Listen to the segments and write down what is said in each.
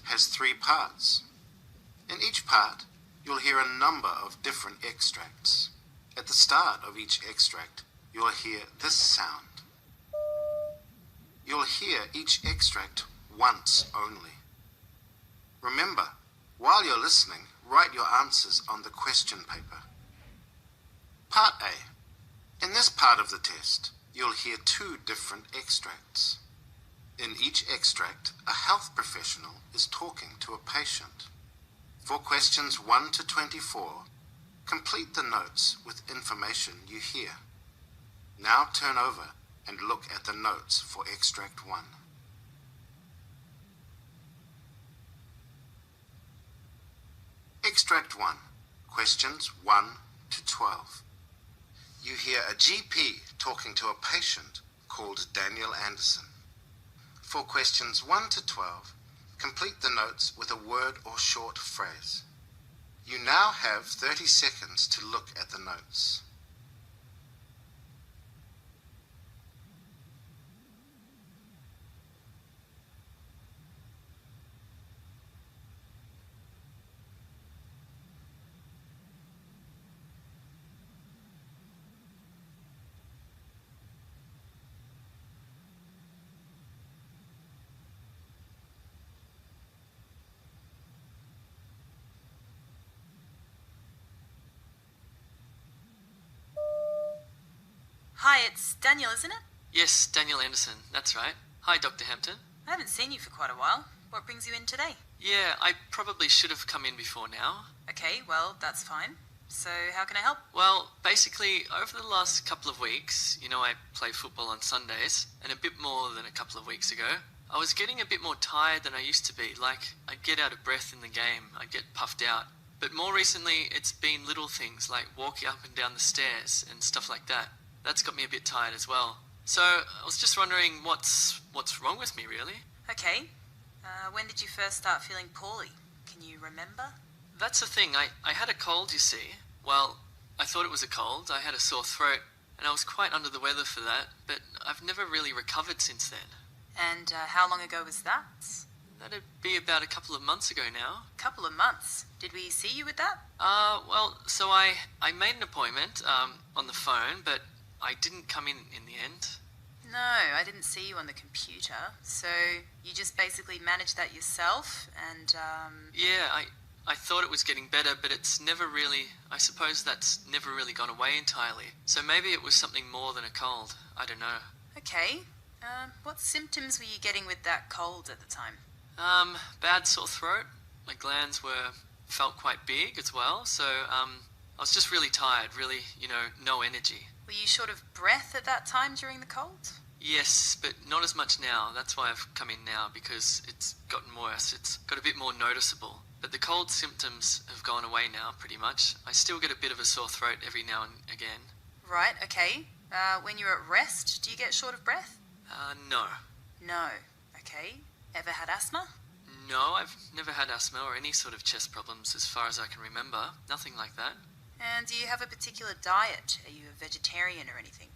has 3 parts. In each part, you'll hear a number of different extracts. At the start of each extract, you'll hear this sound. You'll hear each extract once only. Remember, while you're listening, write your answers on the question paper. Part A. In this part of the test, you'll hear 2 different extracts. In each extract, a health professional is talking to a patient. For questions 1 to 24, complete the notes with information you hear. Now turn over and look at the notes for extract 1. Extract 1, questions 1 to 12. You hear a GP talking to a patient called Daniel Anderson. For questions 1 to 12, complete the notes with a word or short phrase. You now have 30 seconds to look at the notes. Hi, it's Daniel, isn't it? Yes, Daniel Anderson, that's right. Hi, Dr. Hampton. I haven't seen you for quite a while. What brings you in today? Yeah, I probably should have come in before now. Okay, well, that's fine. So, how can I help? Well, basically, over the last couple of weeks, I play football on Sundays, and a bit more than a couple of weeks ago, I was getting a bit more tired than I used to be. Like, I'd get out of breath in the game, I'd get puffed out. But more recently, it's been little things like walking up and down the stairs and stuff like that. That's got me a bit tired as well. So I was just wondering what's wrong with me, really? Okay. When did you first start feeling poorly? Can you remember? That's the thing. I had a cold, you see. Well, I thought it was a cold. I had a sore throat, and I was quite under the weather for that, but I've never really recovered since then. And how long ago was that? That'd be about a couple of months ago now. Couple of months. Did we see you with that? So I made an appointment on the phone, but I didn't come in the end. No, I didn't see you on the computer. So you just basically managed that yourself and, Yeah, I thought it was getting better, but it's never really... I suppose that's never really gone away entirely. So maybe it was something more than a cold. I don't know. Okay. What symptoms were you getting with that cold at the time? Bad sore throat. My glands felt quite big as well. So, I was just really tired, really, no energy. Were you short of breath at that time during the cold? Yes, but not as much now. That's why I've come in now, because it's gotten worse. It's got a bit more noticeable. But the cold symptoms have gone away now, pretty much. I still get a bit of a sore throat every now and again. Right, okay. When you're at rest, do you get short of breath? No. No. Okay. Ever had asthma? No, I've never had asthma or any sort of chest problems as far as I can remember. Nothing like that. And do you have a particular diet? Are you a vegetarian or anything?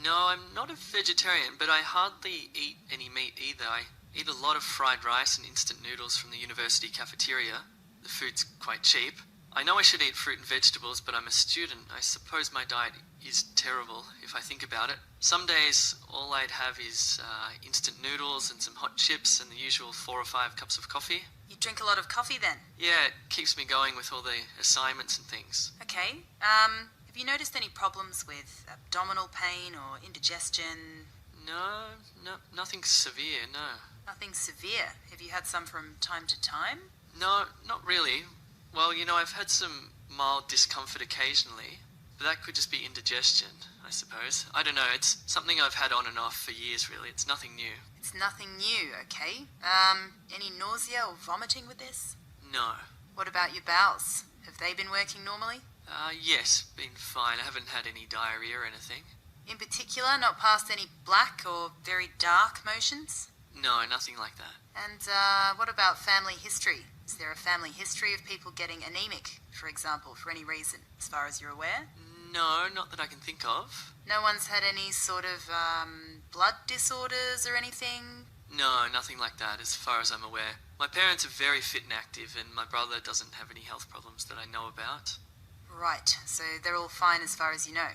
No, I'm not a vegetarian, but I hardly eat any meat either. I eat a lot of fried rice and instant noodles from the university cafeteria. The food's quite cheap. I know I should eat fruit and vegetables, but I'm a student. I suppose my diet is terrible, if I think about it. Some days, all I'd have is instant noodles and some hot chips and the usual 4 or 5 cups of coffee. You drink a lot of coffee then? Yeah, it keeps me going with all the assignments and things. Okay. Have you noticed any problems with abdominal pain or indigestion? No, nothing severe, no. Nothing severe? Have you had some from time to time? No, not really. Well, I've had some mild discomfort occasionally, but that could just be indigestion, I suppose. I don't know, it's something I've had on and off for years, really. It's nothing new. It's nothing new, okay. Any nausea or vomiting with this? No. What about your bowels? Have they been working normally? Yes, been fine. I haven't had any diarrhea or anything. In particular, not past any black or very dark motions? No, nothing like that. And what about family history? Is there a family history of people getting anemic, for example, for any reason, as far as you're aware? No, not that I can think of. No one's had any sort of blood disorders or anything? No, nothing like that, as far as I'm aware. My parents are very fit and active, and my brother doesn't have any health problems that I know about. Right, so they're all fine as far as you know.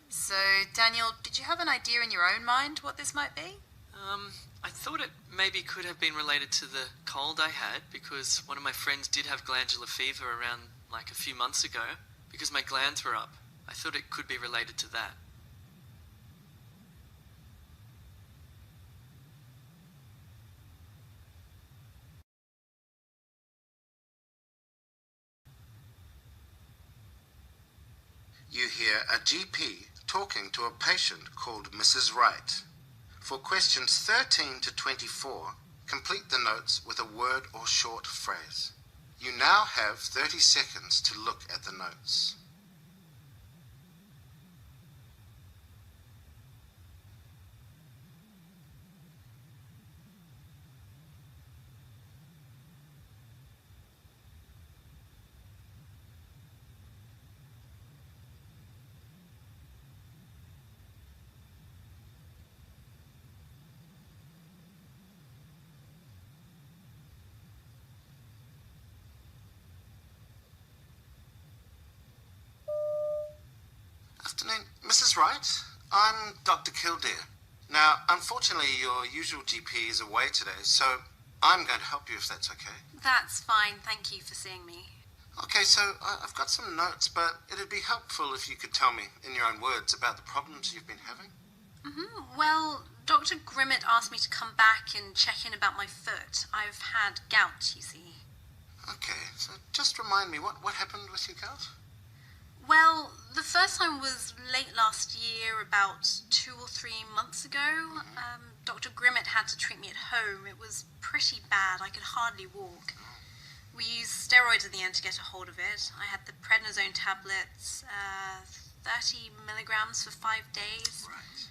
So, Daniel, did you have an idea in your own mind what this might be? I thought it maybe could have been related to the cold I had, because one of my friends did have glandular fever around like a few months ago, because my glands were up. I thought it could be related to that. You hear a GP talking to a patient called Mrs. Wright. For questions 13 to 24, complete the notes with a word or short phrase. You now have 30 seconds to look at the notes. Afternoon, Mrs. Wright. I'm Dr. Kildare. Now, unfortunately, your usual GP is away today, so I'm going to help you if that's okay. That's fine. Thank you for seeing me. Okay, so I've got some notes, but it'd be helpful if you could tell me, in your own words, about the problems you've been having. Well, Dr. Grimmett asked me to come back and check in about my foot. I've had gout, you see. Okay, so just remind me, what happened with your gout? Well, the first time was late last year, about 2 or 3 months ago. Dr. Grimmett had to treat me at home. It was pretty bad. I could hardly walk. We used steroids at the end to get a hold of it. I had the prednisone tablets, 30 milligrams for 5 days. Right.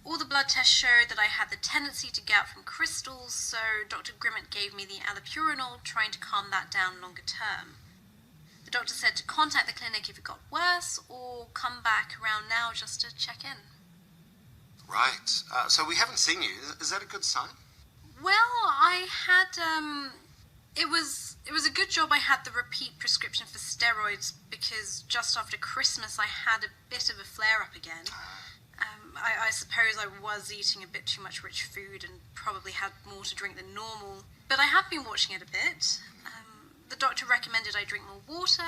All the blood tests showed that I had the tendency to gout from crystals, so Dr. Grimmett gave me the allopurinol, trying to calm that down longer term. The doctor said to contact the clinic if it got worse, or come back around now just to check in. Right. So we haven't seen you. Is that a good sign? Well, I had, it was a good job I had the repeat prescription for steroids, because just after Christmas I had a bit of a flare-up again. I suppose I was eating a bit too much rich food and probably had more to drink than normal, but I have been watching it a bit. The doctor recommended I drink more water.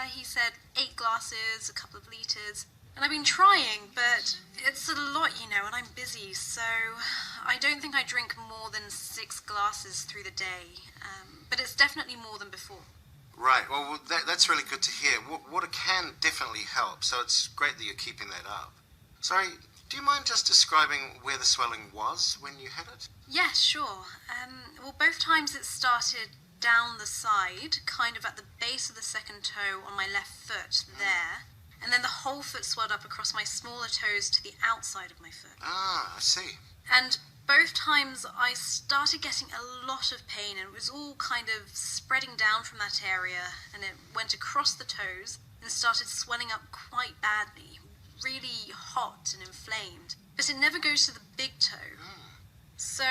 He said 8 glasses, a couple of litres. And I've been trying, but it's a lot, you know, and I'm busy, so I don't think I drink more than 6 glasses through the day. But it's definitely more than before. Right. Well, that's really good to hear. Water can definitely help, so it's great that you're keeping that up. Sorry, do you mind just describing where the swelling was when you had it? Yeah, sure. Well, both times it started down the side, kind of at the base of the second toe on my left foot, there. And then the whole foot swelled up across my smaller toes to the outside of my foot. Ah, I see. And both times I started getting a lot of pain, and it was all kind of spreading down from that area, and it went across the toes and started swelling up quite badly, really hot and inflamed. But it never goes to the big toe. So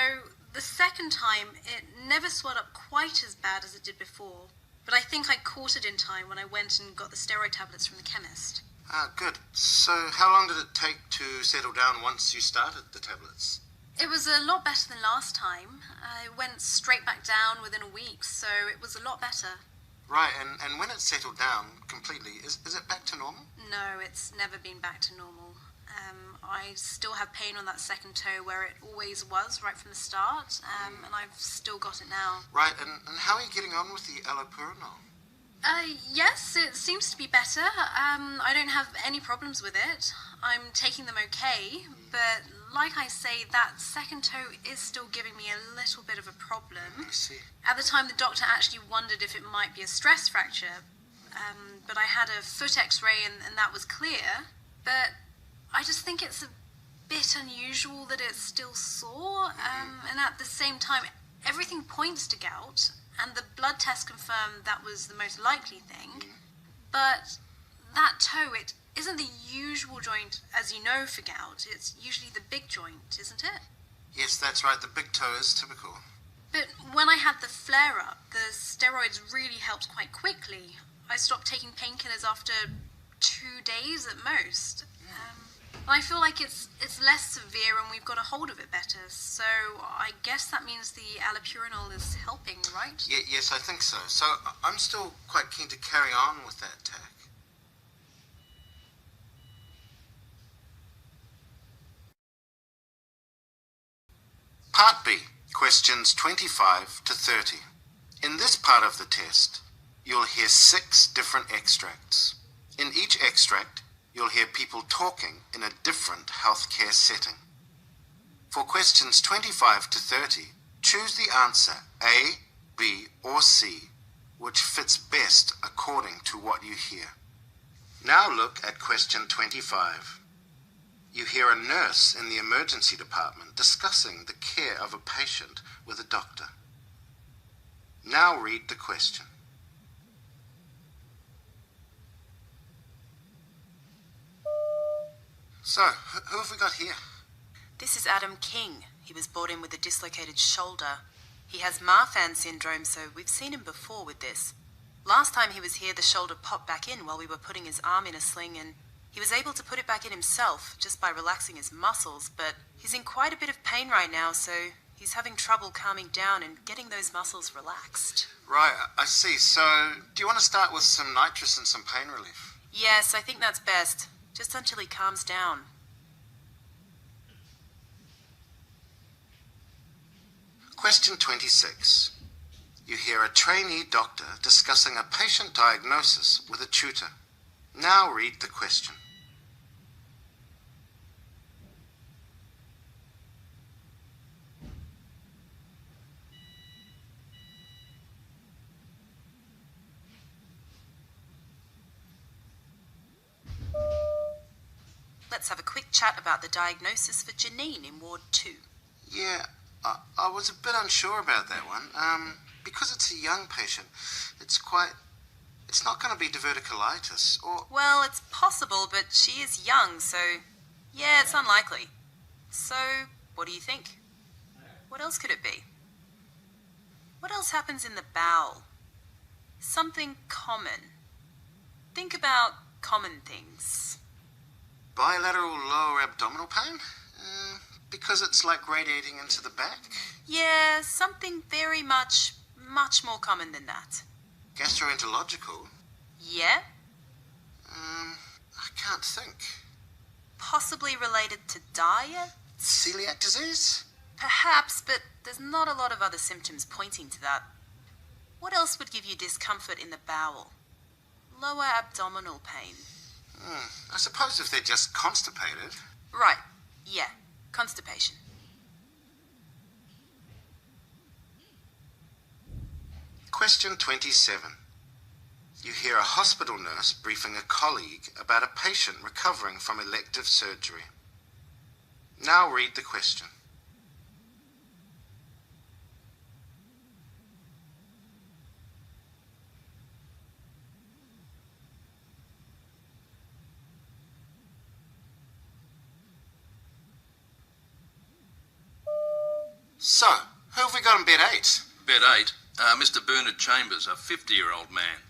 the second time, it never swelled up quite as bad as it did before, but I think I caught it in time when I went and got the steroid tablets from the chemist. Ah, good. So how long did it take to settle down once you started the tablets? It was a lot better than last time. I went straight back down within a week, so it was a lot better. Right, and when it settled down completely, is it back to normal? No, it's never been back to normal. I still have pain on that second toe where it always was right from the start, and I've still got it now. Right, and how are you getting on with the allopurinol? Yes, it seems to be better. I don't have any problems with it. I'm taking them okay, but like I say, that second toe is still giving me a little bit of a problem. I see. At the time, the doctor actually wondered if it might be a stress fracture, but I had a foot x-ray and that was clear. But I just think it's a bit unusual that it's still sore, and at the same time, everything points to gout, and the blood test confirmed that was the most likely thing. But that toe, it isn't the usual joint, as you know, for gout. It's usually the big joint, isn't it? Yes, that's right. The big toe is typical. But when I had the flare-up, the steroids really helped quite quickly. I stopped taking painkillers after 2 days at most. I feel like it's less severe and we've got a hold of it better. So I guess that means the allopurinol is helping, right? Yes, I think so. So I'm still quite keen to carry on with that tack. Part B, questions 25 to 30. In this part of the test, you'll hear 6 different extracts. In each extract, you'll hear people talking in a different healthcare setting. For questions 25 to 30, choose the answer A, B, or C, which fits best according to what you hear. Now look at question 25. You hear a nurse in the emergency department discussing the care of a patient with a doctor. Now read the question. So, who have we got here? This is Adam King. He was brought in with a dislocated shoulder. He has Marfan syndrome, so we've seen him before with this. Last time he was here, the shoulder popped back in while we were putting his arm in a sling, and he was able to put it back in himself just by relaxing his muscles, but he's in quite a bit of pain right now, so he's having trouble calming down and getting those muscles relaxed. Right, I see. So, do you want to start with some nitrous and some pain relief? Yes, I think that's best. Just until he calms down. Question 26. You hear a trainee doctor discussing a patient diagnosis with a tutor. Now read the question. Let's have a quick chat about the diagnosis for Janine in Ward 2. Yeah, I was a bit unsure about that one. Because it's a young patient, it's not going to be diverticulitis, or... Well, it's possible, but she is young, so yeah, it's unlikely. So, what do you think? What else could it be? What else happens in the bowel? Something common. Think about common things. Bilateral lower abdominal pain? Because it's like radiating into the back? Yeah, something very much more common than that. Gastroenterological? Yeah? I can't think. Possibly related to diet? Celiac disease? Perhaps, but there's not a lot of other symptoms pointing to that. What else would give you discomfort in the bowel? Lower abdominal pain. I suppose if they're just constipated. Right, yeah, constipation. Question 27. You hear a hospital nurse briefing a colleague about a patient recovering from elective surgery. Now read the question. So, who have we got in bed 8? Bed 8, Mr. Bernard Chambers, a 50-year-old man,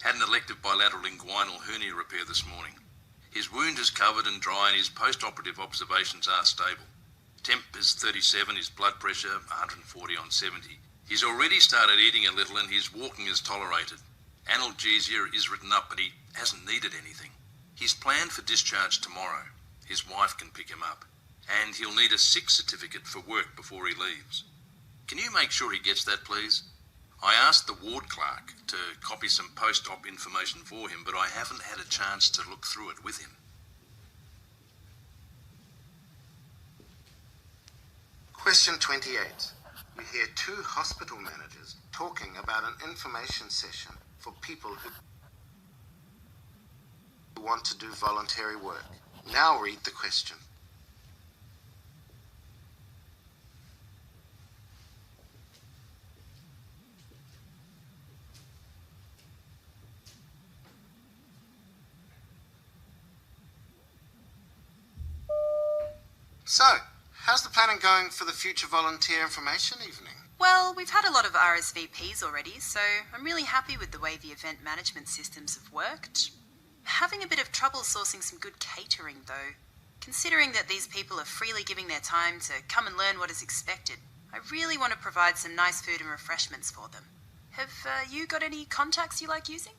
had an elective bilateral inguinal hernia repair this morning. His wound is covered and dry and his post-operative observations are stable. Temp is 37, his blood pressure 140 on 70. He's already started eating a little and his walking is tolerated. Analgesia is written up, but he hasn't needed anything. He's planned for discharge tomorrow. His wife can pick him up. And he'll need a sick certificate for work before he leaves. Can you make sure he gets that, please? I asked the ward clerk to copy some post-op information for him, but I haven't had a chance to look through it with him. Question 28. You hear 2 hospital managers talking about an information session for people who want to do voluntary work. Now read the question. So, how's the planning going for the future volunteer information evening? Well, we've had a lot of RSVPs already, so I'm really happy with the way the event management systems have worked. Having a bit of trouble sourcing some good catering, though. Considering that these people are freely giving their time to come and learn what is expected, I really want to provide some nice food and refreshments for them. Have you got any contacts you like using?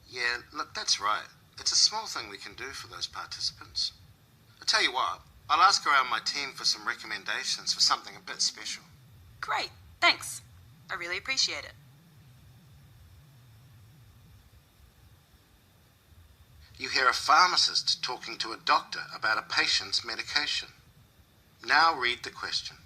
Yeah, look, that's right. It's a small thing we can do for those participants. I'll tell you what, I'll ask around my team for some recommendations for something a bit special. Great, thanks. I really appreciate it. You hear a pharmacist talking to a doctor about a patient's medication. Now read the question.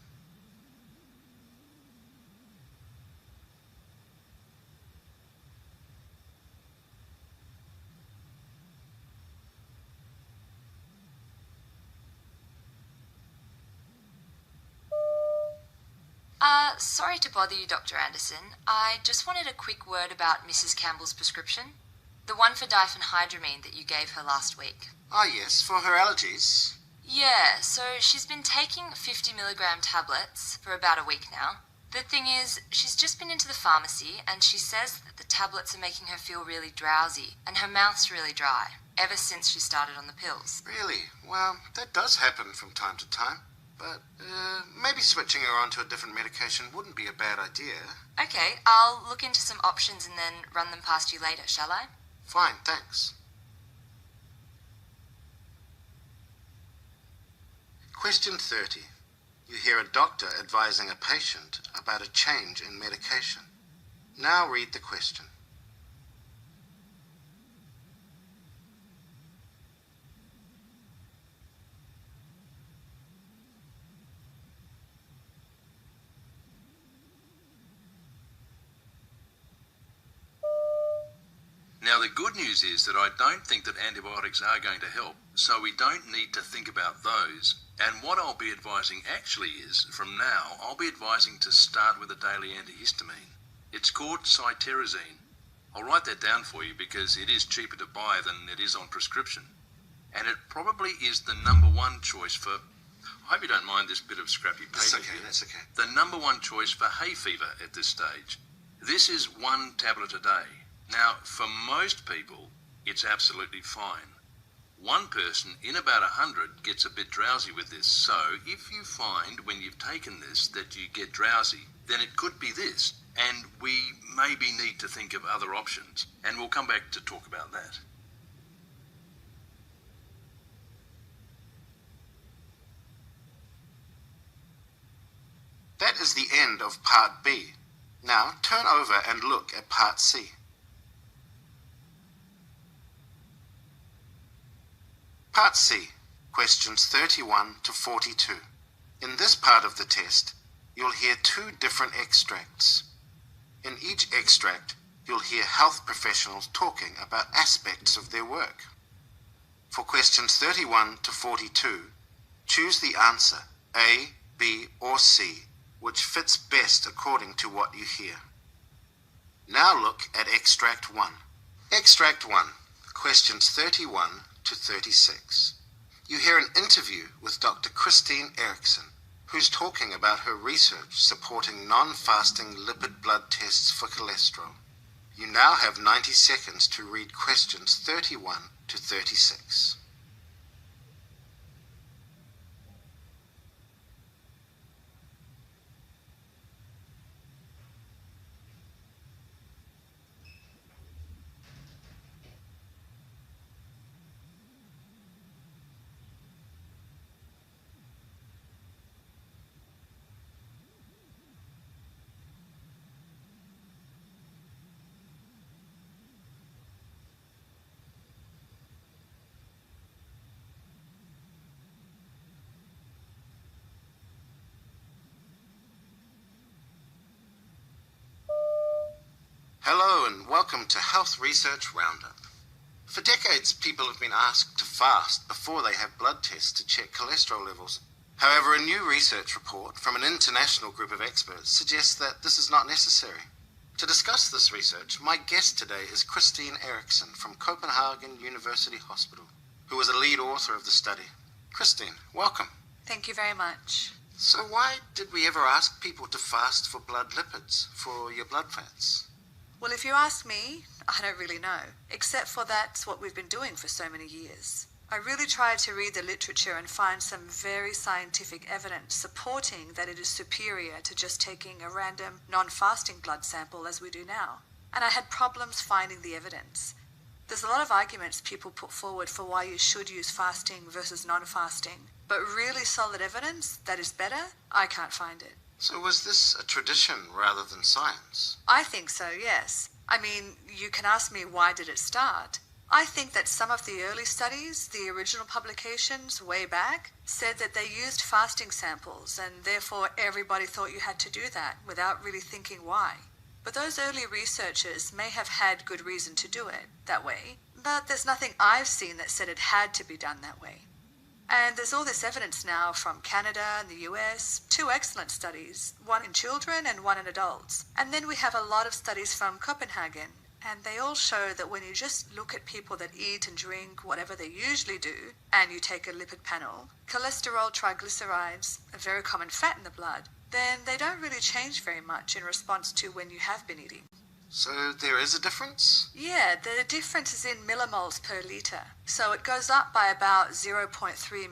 Sorry to bother you, Dr. Anderson. I just wanted a quick word about Mrs. Campbell's prescription. The one for diphenhydramine that you gave her last week. Oh yes, for her allergies. Yeah, so she's been taking 50 milligram tablets for about a week now. The thing is, she's just been into the pharmacy and she says that the tablets are making her feel really drowsy and her mouth's really dry, ever since she started on the pills. Really? Well, that does happen from time to time. But maybe switching her onto a different medication wouldn't be a bad idea. Okay, I'll look into some options and then run them past you later, shall I? Fine, thanks. Question 30. You hear a doctor advising a patient about a change in medication. Now read the question. Now, the good news is that I don't think that antibiotics are going to help, so we don't need to think about those. And what I'll be advising actually is, from now, I'll be advising to start with a daily antihistamine. It's called cyterizine. I'll write that down for you because it is cheaper to buy than it is on prescription. And it probably is the number one choice for... I hope you don't mind this bit of scrappy paper. That's okay, here. that's okay. The number one choice for hay fever at this stage. This is 1 tablet a day. Now, for most people, it's absolutely fine. One person in about 100 gets a bit drowsy with this, so if you find when you've taken this that you get drowsy, then it could be this, and we maybe need to think of other options, and we'll come back to talk about that. That is the end of Part B. Now turn over and look at Part C. Part C, questions 31 to 42. In this part of the test, you'll hear 2 different extracts. In each extract, you'll hear health professionals talking about aspects of their work. For questions 31 to 42, choose the answer A, B, or C, which fits best according to what you hear. Now look at Extract 1. Extract 1, questions 31 to 36. You hear an interview with Dr. Christine Erickson, who's talking about her research supporting non-fasting lipid blood tests for cholesterol. You now have 90 seconds to read questions 31 to 36. Hello and welcome to Health Research Roundup. For decades, people have been asked to fast before they have blood tests to check cholesterol levels. However, a new research report from an international group of experts suggests that this is not necessary. To discuss this research, my guest today is Christine Erickson from Copenhagen University Hospital, who was a lead author of the study. Christine, welcome. Thank you very much. So why did we ever ask people to fast for blood lipids, for your blood fats? Well, if you ask me, I don't really know, except for that's what we've been doing for so many years. I really tried to read the literature and find some very scientific evidence supporting that it is superior to just taking a random non-fasting blood sample as we do now. And I had problems finding the evidence. There's a lot of arguments people put forward for why you should use fasting versus non-fasting, but really solid evidence that is better, I can't find it. So was this a tradition rather than science? I think so, yes. I mean, you can ask me why did it start? I think that some of the early studies, the original publications way back, said that they used fasting samples and therefore everybody thought you had to do that without really thinking why. But those early researchers may have had good reason to do it that way, but there's nothing I've seen that said it had to be done that way. And there's all this evidence now from Canada and the US, 2 excellent studies, one in children and one in adults. And then we have a lot of studies from Copenhagen, and they all show that when you just look at people that eat and drink whatever they usually do, and you take a lipid panel, cholesterol, triglycerides, a very common fat in the blood, then they don't really change very much in response to when you have been eating. So there is a difference? Yeah, the difference is in millimoles per litre. So it goes up by about 0.3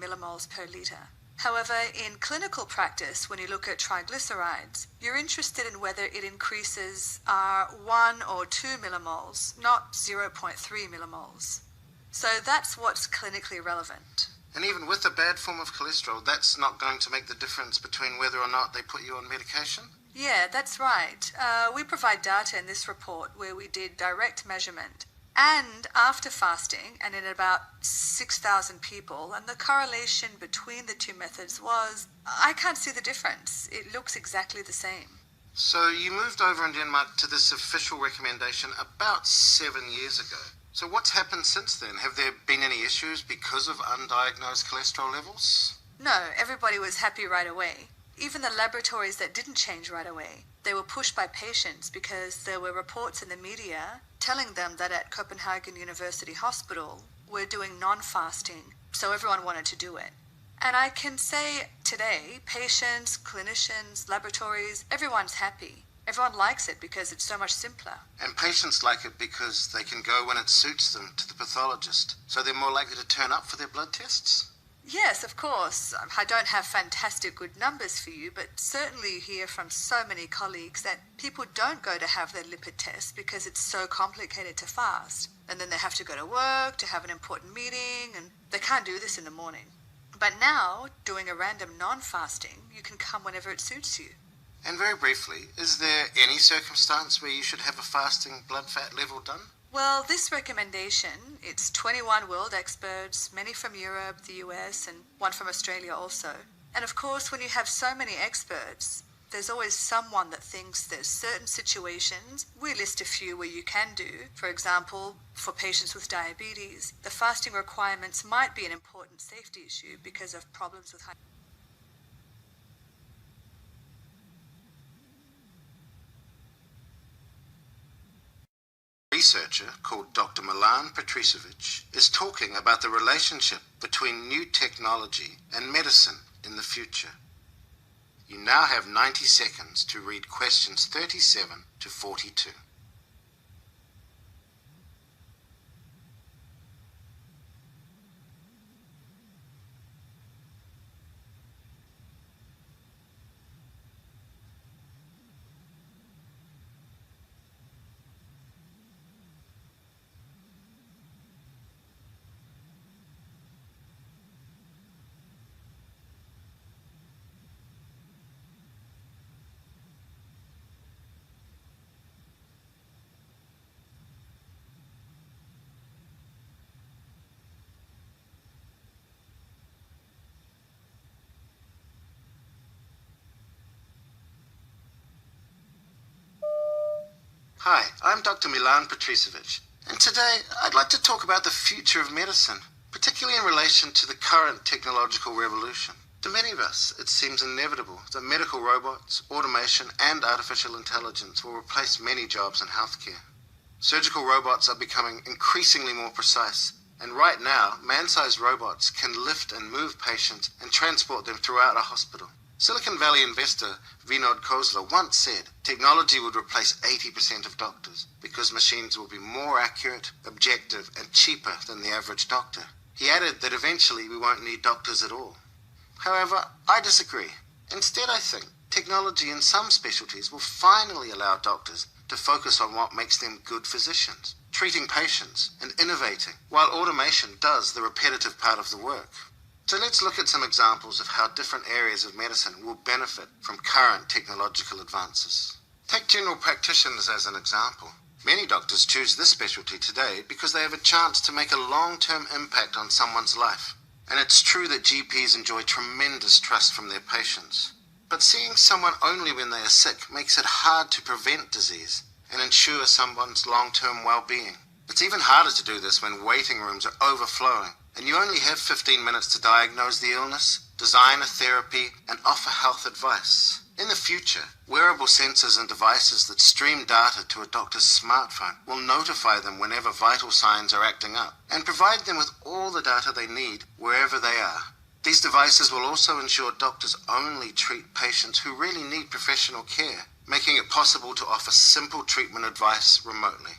millimoles per litre. However, in clinical practice, when you look at triglycerides, you're interested in whether it increases 1 or 2 millimoles, not 0.3 millimoles. So that's what's clinically relevant. And even with a bad form of cholesterol, that's not going to make the difference between whether or not they put you on medication? Yeah, that's right. We provide data in this report where we did direct measurement and after fasting and in about 6,000 people, and the correlation between the two methods was, I can't see the difference. It looks exactly the same. So you moved over in Denmark to this official recommendation about 7 years ago. So what's happened since then? Have there been any issues because of undiagnosed cholesterol levels? No, everybody was happy right away. Even the laboratories that didn't change right away, they were pushed by patients because there were reports in the media telling them that at Copenhagen University Hospital we're doing non-fasting, so everyone wanted to do it. And I can say today, patients, clinicians, laboratories, everyone's happy. Everyone likes it because it's so much simpler. And patients like it because they can go when it suits them to the pathologist, so they're more likely to turn up for their blood tests? Yes, of course. I don't have fantastic good numbers for you, but certainly you hear from so many colleagues that people don't go to have their lipid test because it's so complicated to fast. And then they have to go to work, to have an important meeting, and they can't do this in the morning. But now, doing a random non-fasting, you can come whenever it suits you. And very briefly, is there any circumstance where you should have a fasting blood fat level done? Well, this recommendation, it's 21 world experts, many from Europe, the US, and one from Australia also. And of course, when you have so many experts, there's always someone that thinks there's certain situations. We list a few where you can do. For example, for patients with diabetes, the fasting requirements might be an important safety issue because of problems with researcher called Dr. Milan Petricevic is talking about the relationship between new technology and medicine in the future. You now have 90 seconds to read questions 37 to 42. Hi, I'm Dr. Milan Petricevic, and today I'd like to talk about the future of medicine, particularly in relation to the current technological revolution. To many of us, it seems inevitable that medical robots, automation, and artificial intelligence will replace many jobs in healthcare. Surgical robots are becoming increasingly more precise, and right now, man-sized robots can lift and move patients and transport them throughout a hospital. Silicon Valley investor Vinod Khosla once said technology would replace 80% of doctors because machines will be more accurate, objective, and cheaper than the average doctor. He added that eventually we won't need doctors at all. However, I disagree. Instead, I think technology in some specialties will finally allow doctors to focus on what makes them good physicians, treating patients and innovating, while automation does the repetitive part of the work. So let's look at some examples of how different areas of medicine will benefit from current technological advances. Take general practitioners as an example. Many doctors choose this specialty today because they have a chance to make a long-term impact on someone's life. And it's true that GPs enjoy tremendous trust from their patients. But seeing someone only when they are sick makes it hard to prevent disease and ensure someone's long-term well-being. It's even harder to do this when waiting rooms are overflowing and you only have 15 minutes to diagnose the illness, design a therapy, and offer health advice. In the future, wearable sensors and devices that stream data to a doctor's smartphone will notify them whenever vital signs are acting up and provide them with all the data they need wherever they are. These devices will also ensure doctors only treat patients who really need professional care, making it possible to offer simple treatment advice remotely.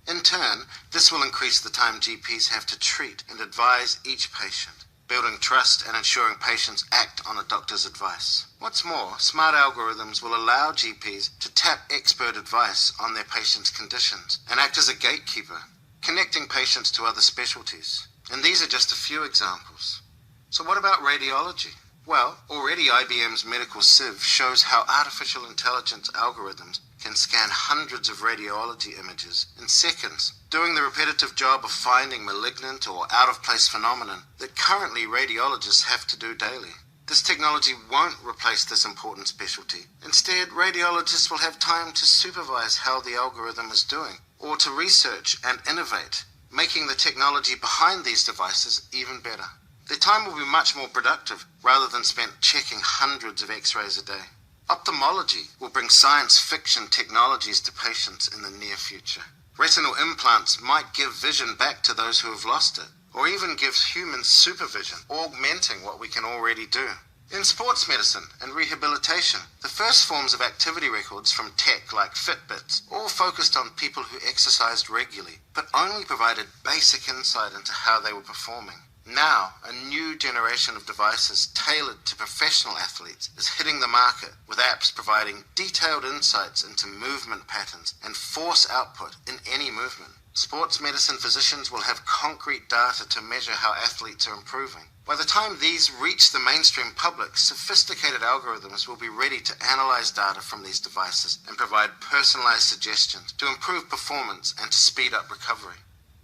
In turn, this will increase the time GPs have to treat and advise each patient, building trust and ensuring patients act on a doctor's advice. What's more, smart algorithms will allow GPs to tap expert advice on their patients' conditions and act as a gatekeeper, connecting patients to other specialties. And these are just a few examples. So what about radiology? Well, already IBM's medical sieve shows how artificial intelligence algorithms can scan hundreds of radiology images in seconds, doing the repetitive job of finding malignant or out-of-place phenomenon that currently radiologists have to do daily. This technology won't replace this important specialty. Instead, radiologists will have time to supervise how the algorithm is doing, or to research and innovate, making the technology behind these devices even better. Their time will be much more productive rather than spent checking hundreds of x-rays a day. Ophthalmology will bring science fiction technologies to patients in the near future. Retinal implants might give vision back to those who have lost it, or even give humans supervision, augmenting what we can already do. In sports medicine and rehabilitation, the first forms of activity records from tech like Fitbits all focused on people who exercised regularly, but only provided basic insight into how they were performing. Now, a new generation of devices tailored to professional athletes is hitting the market, with apps providing detailed insights into movement patterns and force output in any movement. Sports medicine physicians will have concrete data to measure how athletes are improving. By the time these reach the mainstream public, sophisticated algorithms will be ready to analyze data from these devices and provide personalized suggestions to improve performance and to speed up recovery.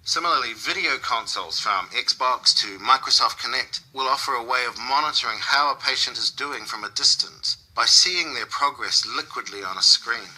Similarly, video consoles from Xbox to Microsoft Kinect will offer a way of monitoring how a patient is doing from a distance by seeing their progress liquidly on a screen.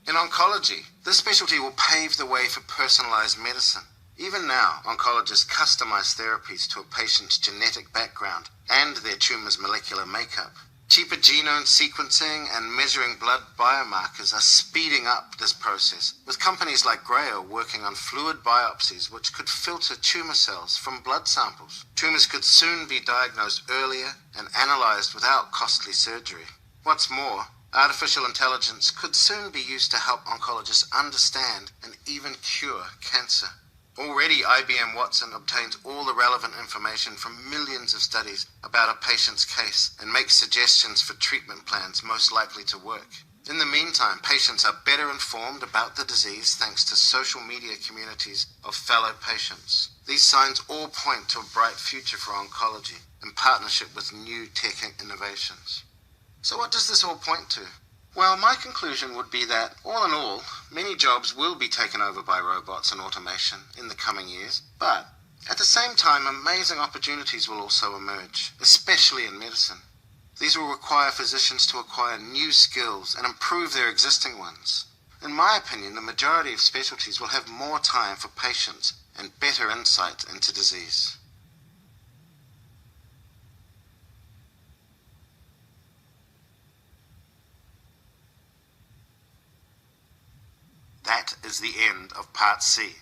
In oncology, this specialty will pave the way for personalized medicine. Even now, oncologists customize therapies to a patient's genetic background and their tumor's molecular makeup. Cheaper genome sequencing and measuring blood biomarkers are speeding up this process, with companies like Grail working on fluid biopsies which could filter tumor cells from blood samples. Tumors could soon be diagnosed earlier and analyzed without costly surgery. What's more, artificial intelligence could soon be used to help oncologists understand and even cure cancer. Already, IBM Watson obtains all the relevant information from millions of studies about a patient's case and makes suggestions for treatment plans most likely to work. In the meantime, patients are better informed about the disease thanks to social media communities of fellow patients. These signs all point to a bright future for oncology in partnership with new tech innovations. So what does this all point to? Well, my conclusion would be that, all in all, many jobs will be taken over by robots and automation in the coming years, but at the same time, amazing opportunities will also emerge, especially in medicine. These will require physicians to acquire new skills and improve their existing ones. In my opinion, the majority of specialties will have more time for patients and better insight into disease. That is the end of Part C.